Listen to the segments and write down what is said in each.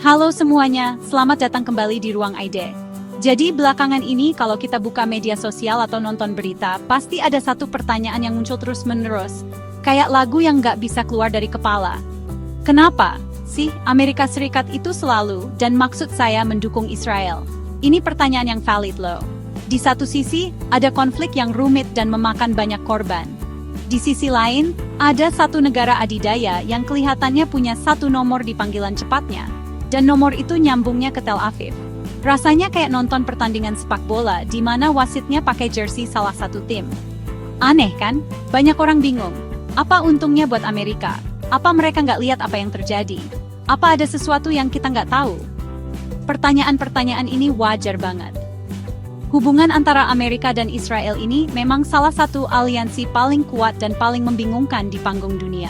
Halo semuanya, selamat datang kembali di Ruang Aide. Jadi belakangan ini kalau kita buka media sosial atau nonton berita, pasti ada satu pertanyaan yang muncul terus-menerus. Kayak lagu yang nggak bisa keluar dari kepala. Kenapa sih Amerika Serikat itu selalu, dan maksud saya mendukung Israel? Ini pertanyaan yang valid loh. Di satu sisi, ada konflik yang rumit dan memakan banyak korban. Di sisi lain, ada satu negara adidaya yang kelihatannya punya satu nomor di panggilan cepatnya. Dan nomor itu nyambungnya ke Tel Aviv. Rasanya kayak nonton pertandingan sepak bola di mana wasitnya pakai jersey salah satu tim. Aneh kan? Banyak orang bingung. Apa untungnya buat Amerika? Apa mereka nggak lihat apa yang terjadi? Apa ada sesuatu yang kita nggak tahu? Pertanyaan-pertanyaan ini wajar banget. Hubungan antara Amerika dan Israel ini memang salah satu aliansi paling kuat dan paling membingungkan di panggung dunia.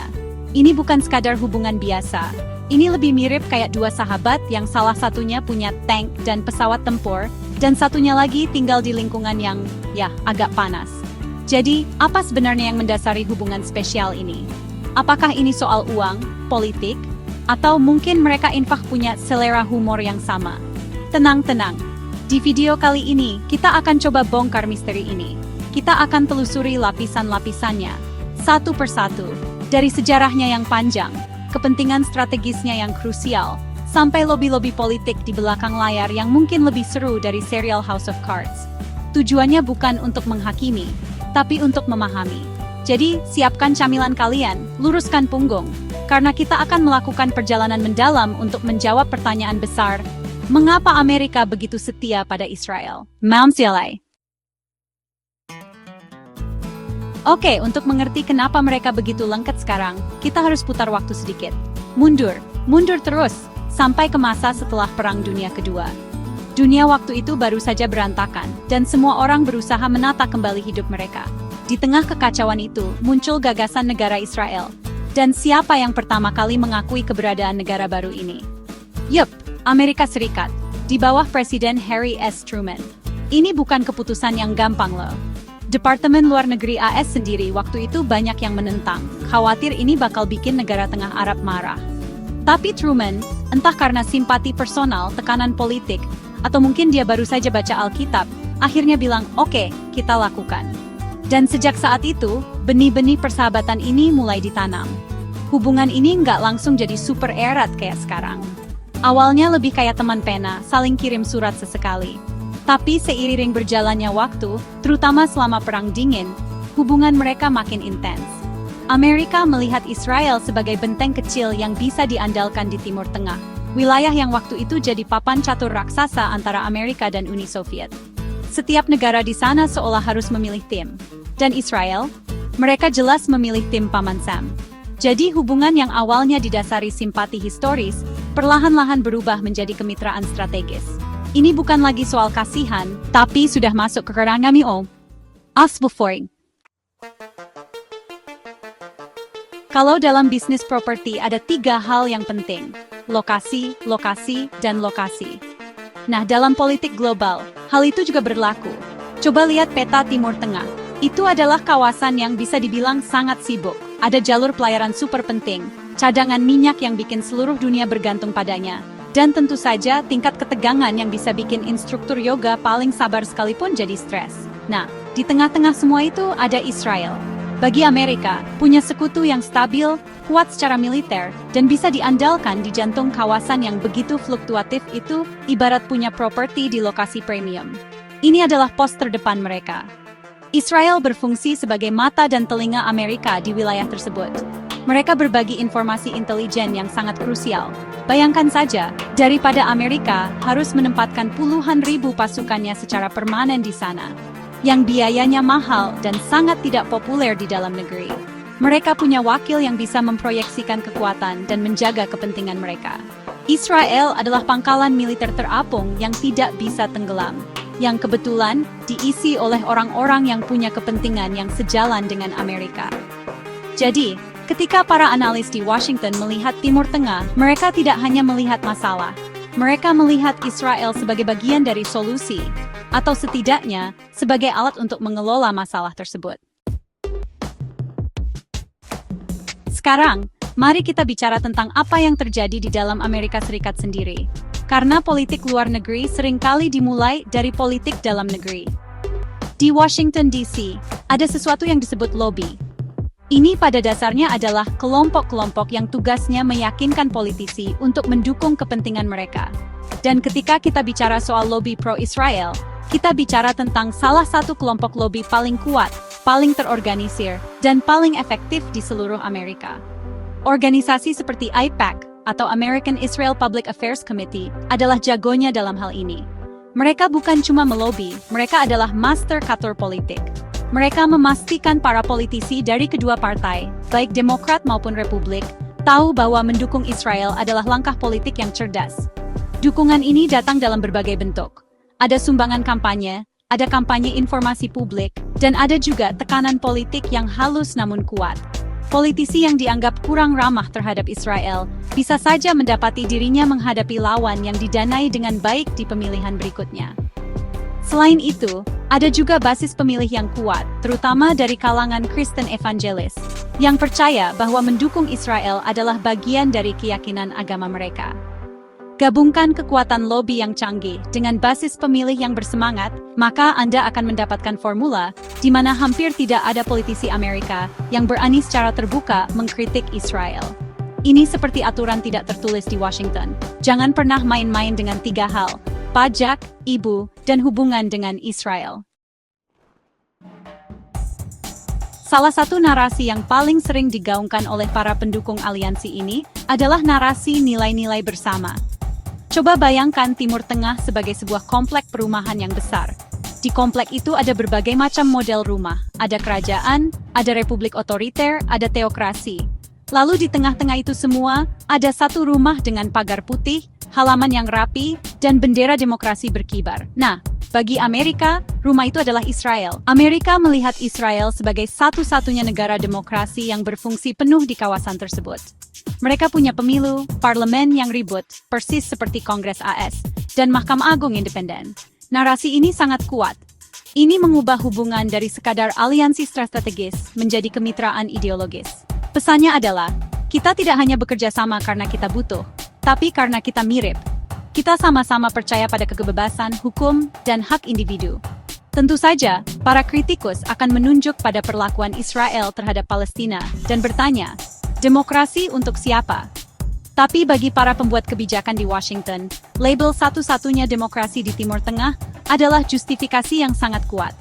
Ini bukan sekadar hubungan biasa. Ini lebih mirip kayak dua sahabat yang salah satunya punya tank dan pesawat tempur, dan satunya lagi tinggal di lingkungan yang, agak panas. Jadi, apa sebenarnya yang mendasari hubungan spesial ini? Apakah ini soal uang, politik, atau mungkin mereka infak punya selera humor yang sama? Tenang-tenang. Di video kali ini, kita akan coba bongkar misteri ini. Kita akan telusuri lapisan-lapisannya, satu persatu, dari sejarahnya yang panjang, kepentingan strategisnya yang krusial, sampai lobi-lobi politik di belakang layar yang mungkin lebih seru dari serial House of Cards. Tujuannya bukan untuk menghakimi, tapi untuk memahami. Jadi, siapkan camilan kalian, luruskan punggung, karena kita akan melakukan perjalanan mendalam untuk menjawab pertanyaan besar. Mengapa Amerika begitu setia pada Israel? Mamsialai. Oke, untuk mengerti kenapa mereka begitu lengket sekarang, kita harus putar waktu sedikit. Mundur terus, sampai ke masa setelah Perang Dunia Kedua. Dunia waktu itu baru saja berantakan, dan semua orang berusaha menata kembali hidup mereka. Di tengah kekacauan itu, muncul gagasan negara Israel. Dan siapa yang pertama kali mengakui keberadaan negara baru ini? Yup, Amerika Serikat, di bawah Presiden Harry S. Truman. Ini bukan keputusan yang gampang loh. Departemen Luar Negeri AS sendiri waktu itu banyak yang menentang, khawatir ini bakal bikin negara tengah Arab marah. Tapi Truman, entah karena simpati personal, tekanan politik, atau mungkin dia baru saja baca Alkitab, akhirnya bilang, oke, kita lakukan. Dan sejak saat itu, benih-benih persahabatan ini mulai ditanam. Hubungan ini nggak langsung jadi super erat kayak sekarang. Awalnya lebih kayak teman pena, saling kirim surat sesekali. Tapi seiring berjalannya waktu, terutama selama Perang Dingin, hubungan mereka makin intens. Amerika melihat Israel sebagai benteng kecil yang bisa diandalkan di Timur Tengah, wilayah yang waktu itu jadi papan catur raksasa antara Amerika dan Uni Soviet. Setiap negara di sana seolah harus memilih tim. Dan Israel, mereka jelas memilih tim Paman Sam. Jadi hubungan yang awalnya didasari simpati historis, perlahan-lahan berubah menjadi kemitraan strategis. Ini bukan lagi soal kasihan, tapi sudah masuk ke ranah mio. Asbuforing. Kalau dalam bisnis properti ada 3 hal yang penting. Lokasi, lokasi, dan lokasi. Nah, dalam politik global, hal itu juga berlaku. Coba lihat peta Timur Tengah. Itu adalah kawasan yang bisa dibilang sangat sibuk. Ada jalur pelayaran super penting, cadangan minyak yang bikin seluruh dunia bergantung padanya. Dan tentu saja tingkat ketegangan yang bisa bikin instruktur yoga paling sabar sekalipun jadi stres. Nah, di tengah-tengah semua itu ada Israel. Bagi Amerika, punya sekutu yang stabil, kuat secara militer, dan bisa diandalkan di jantung kawasan yang begitu fluktuatif itu, ibarat punya properti di lokasi premium. Ini adalah pos terdepan mereka. Israel berfungsi sebagai mata dan telinga Amerika di wilayah tersebut. Mereka berbagi informasi intelijen yang sangat krusial. Bayangkan saja, daripada Amerika harus menempatkan puluhan ribu pasukannya secara permanen di sana, yang biayanya mahal dan sangat tidak populer di dalam negeri. Mereka punya wakil yang bisa memproyeksikan kekuatan dan menjaga kepentingan mereka. Israel adalah pangkalan militer terapung yang tidak bisa tenggelam, yang kebetulan diisi oleh orang-orang yang punya kepentingan yang sejalan dengan Amerika. Jadi, ketika para analis di Washington melihat Timur Tengah, mereka tidak hanya melihat masalah. Mereka melihat Israel sebagai bagian dari solusi, atau setidaknya sebagai alat untuk mengelola masalah tersebut. Sekarang, Mari kita bicara tentang apa yang terjadi di dalam Amerika Serikat sendiri. Karena politik luar negeri seringkali dimulai dari politik dalam negeri. Di Washington DC, ada sesuatu yang disebut lobby. Ini pada dasarnya adalah kelompok-kelompok yang tugasnya meyakinkan politisi untuk mendukung kepentingan mereka. Dan ketika kita bicara soal lobby pro-Israel, kita bicara tentang salah satu kelompok lobby paling kuat, paling terorganisir, dan paling efektif di seluruh Amerika. Organisasi seperti AIPAC, atau American Israel Public Affairs Committee, adalah jagonya dalam hal ini. Mereka bukan cuma melobi, mereka adalah master cutter politik. Mereka memastikan para politisi dari kedua partai, baik Demokrat maupun Republik, tahu bahwa mendukung Israel adalah langkah politik yang cerdas. Dukungan ini datang dalam berbagai bentuk. Ada sumbangan kampanye, ada kampanye informasi publik, dan ada juga tekanan politik yang halus namun kuat. Politisi yang dianggap kurang ramah terhadap Israel bisa saja mendapati dirinya menghadapi lawan yang didanai dengan baik di pemilihan berikutnya. Selain itu, ada juga basis pemilih yang kuat, terutama dari kalangan Kristen evangelis, yang percaya bahwa mendukung Israel adalah bagian dari keyakinan agama mereka. Gabungkan kekuatan lobi yang canggih dengan basis pemilih yang bersemangat, maka Anda akan mendapatkan formula di mana hampir tidak ada politisi Amerika yang berani secara terbuka mengkritik Israel. Ini seperti aturan tidak tertulis di Washington. Jangan pernah main-main dengan 3 hal: pajak, ibu, dan hubungan dengan Israel. Salah satu narasi yang paling sering digaungkan oleh para pendukung aliansi ini adalah narasi nilai-nilai bersama. Coba bayangkan Timur Tengah sebagai sebuah komplek perumahan yang besar. Di komplek itu ada berbagai macam model rumah. Ada kerajaan, ada republik otoriter, ada teokrasi. Lalu di tengah-tengah itu semua, ada satu rumah dengan pagar putih, halaman yang rapi, dan bendera demokrasi berkibar. Nah, bagi Amerika, rumah itu adalah Israel. Amerika melihat Israel sebagai satu-satunya negara demokrasi yang berfungsi penuh di kawasan tersebut. Mereka punya pemilu, parlemen yang ribut, persis seperti Kongres AS, dan Mahkamah Agung independen. Narasi ini sangat kuat. Ini mengubah hubungan dari sekadar aliansi strategis menjadi kemitraan ideologis. Pesannya adalah, kita tidak hanya bekerja sama karena kita butuh, tapi karena kita mirip. Kita sama-sama percaya pada kebebasan, hukum, dan hak individu. Tentu saja, para kritikus akan menunjuk pada perlakuan Israel terhadap Palestina dan bertanya, demokrasi untuk siapa? Tapi bagi para pembuat kebijakan di Washington, label satu-satunya demokrasi di Timur Tengah adalah justifikasi yang sangat kuat.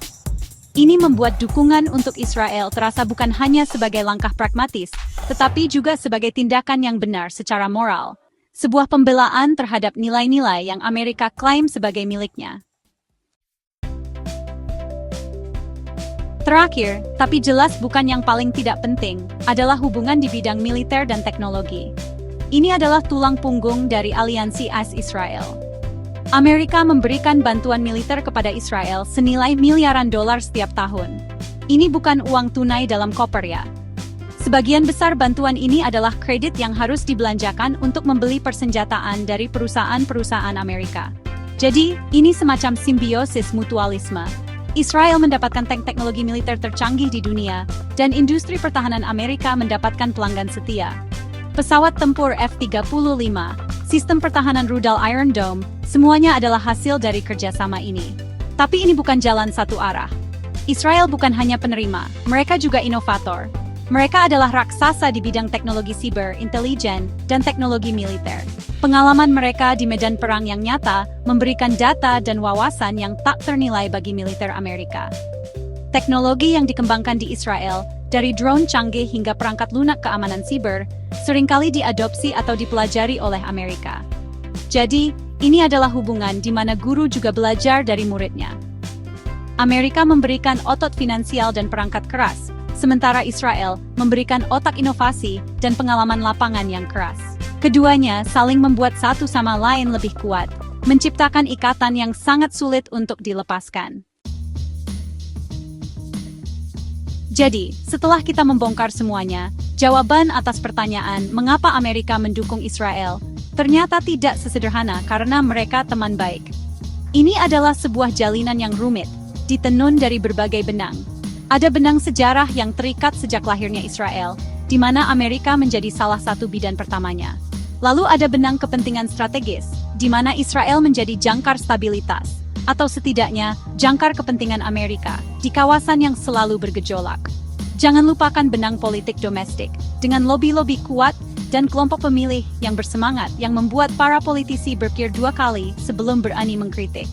Ini membuat dukungan untuk Israel terasa bukan hanya sebagai langkah pragmatis, tetapi juga sebagai tindakan yang benar secara moral. Sebuah pembelaan terhadap nilai-nilai yang Amerika klaim sebagai miliknya. Terakhir, tapi jelas bukan yang paling tidak penting, adalah hubungan di bidang militer dan teknologi. Ini adalah tulang punggung dari aliansi AS Israel. Amerika memberikan bantuan militer kepada Israel senilai miliaran dolar setiap tahun. Ini bukan uang tunai dalam koper ya. Sebagian besar bantuan ini adalah kredit yang harus dibelanjakan untuk membeli persenjataan dari perusahaan-perusahaan Amerika. Jadi, ini semacam simbiosis mutualisme. Israel mendapatkan teknologi militer tercanggih di dunia, dan industri pertahanan Amerika mendapatkan pelanggan setia. Pesawat tempur F-35, sistem pertahanan rudal Iron Dome, semuanya adalah hasil dari kerjasama ini. Tapi ini bukan jalan satu arah. Israel bukan hanya penerima, mereka juga inovator. Mereka adalah raksasa di bidang teknologi siber, intelijen, dan teknologi militer. Pengalaman mereka di medan perang yang nyata memberikan data dan wawasan yang tak ternilai bagi militer Amerika. Teknologi yang dikembangkan di Israel, dari drone canggih hingga perangkat lunak keamanan siber, seringkali diadopsi atau dipelajari oleh Amerika. Jadi, ini adalah hubungan di mana guru juga belajar dari muridnya. Amerika memberikan otot finansial dan perangkat keras, sementara Israel memberikan otak inovasi dan pengalaman lapangan yang keras. Keduanya saling membuat satu sama lain lebih kuat, menciptakan ikatan yang sangat sulit untuk dilepaskan. Jadi, setelah kita membongkar semuanya, jawaban atas pertanyaan mengapa Amerika mendukung Israel ternyata tidak sesederhana karena mereka teman baik. Ini adalah sebuah jalinan yang rumit, ditenun dari berbagai benang. Ada benang sejarah yang terikat sejak lahirnya Israel, di mana Amerika menjadi salah satu bidan pertamanya. Lalu ada benang kepentingan strategis, di mana Israel menjadi jangkar stabilitas, atau setidaknya jangkar kepentingan Amerika, di kawasan yang selalu bergejolak. Jangan lupakan benang politik domestik, dengan lobi-lobi kuat dan kelompok pemilih yang bersemangat yang membuat para politisi berpikir dua kali sebelum berani mengkritik.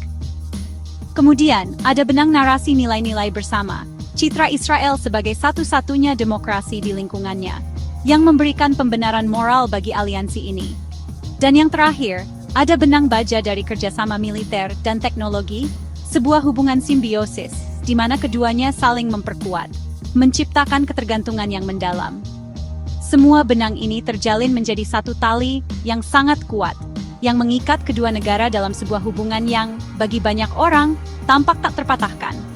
Kemudian, ada benang narasi nilai-nilai bersama, citra Israel sebagai satu-satunya demokrasi di lingkungannya, yang memberikan pembenaran moral bagi aliansi ini. Dan yang terakhir, ada benang baja dari kerjasama militer dan teknologi, sebuah hubungan simbiosis, di mana keduanya saling memperkuat, menciptakan ketergantungan yang mendalam. Semua benang ini terjalin menjadi satu tali yang sangat kuat, yang mengikat kedua negara dalam sebuah hubungan yang, bagi banyak orang, tampak tak terpatahkan.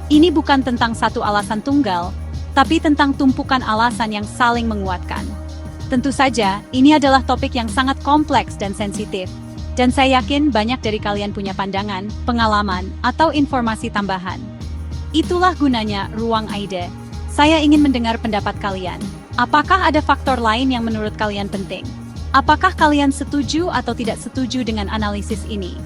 Ini bukan tentang satu alasan tunggal, tapi tentang tumpukan alasan yang saling menguatkan. Tentu saja, ini adalah topik yang sangat kompleks dan sensitif, dan saya yakin banyak dari kalian punya pandangan, pengalaman, atau informasi tambahan. Itulah gunanya Ruang Aide. Saya ingin mendengar pendapat kalian. Apakah ada faktor lain yang menurut kalian penting? Apakah kalian setuju atau tidak setuju dengan analisis ini?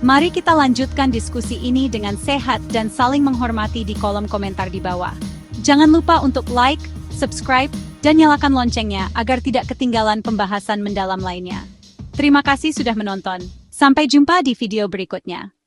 Mari kita lanjutkan diskusi ini dengan sehat dan saling menghormati di kolom komentar di bawah. Jangan lupa untuk like, subscribe, dan nyalakan loncengnya agar tidak ketinggalan pembahasan mendalam lainnya. Terima kasih sudah menonton. Sampai jumpa di video berikutnya.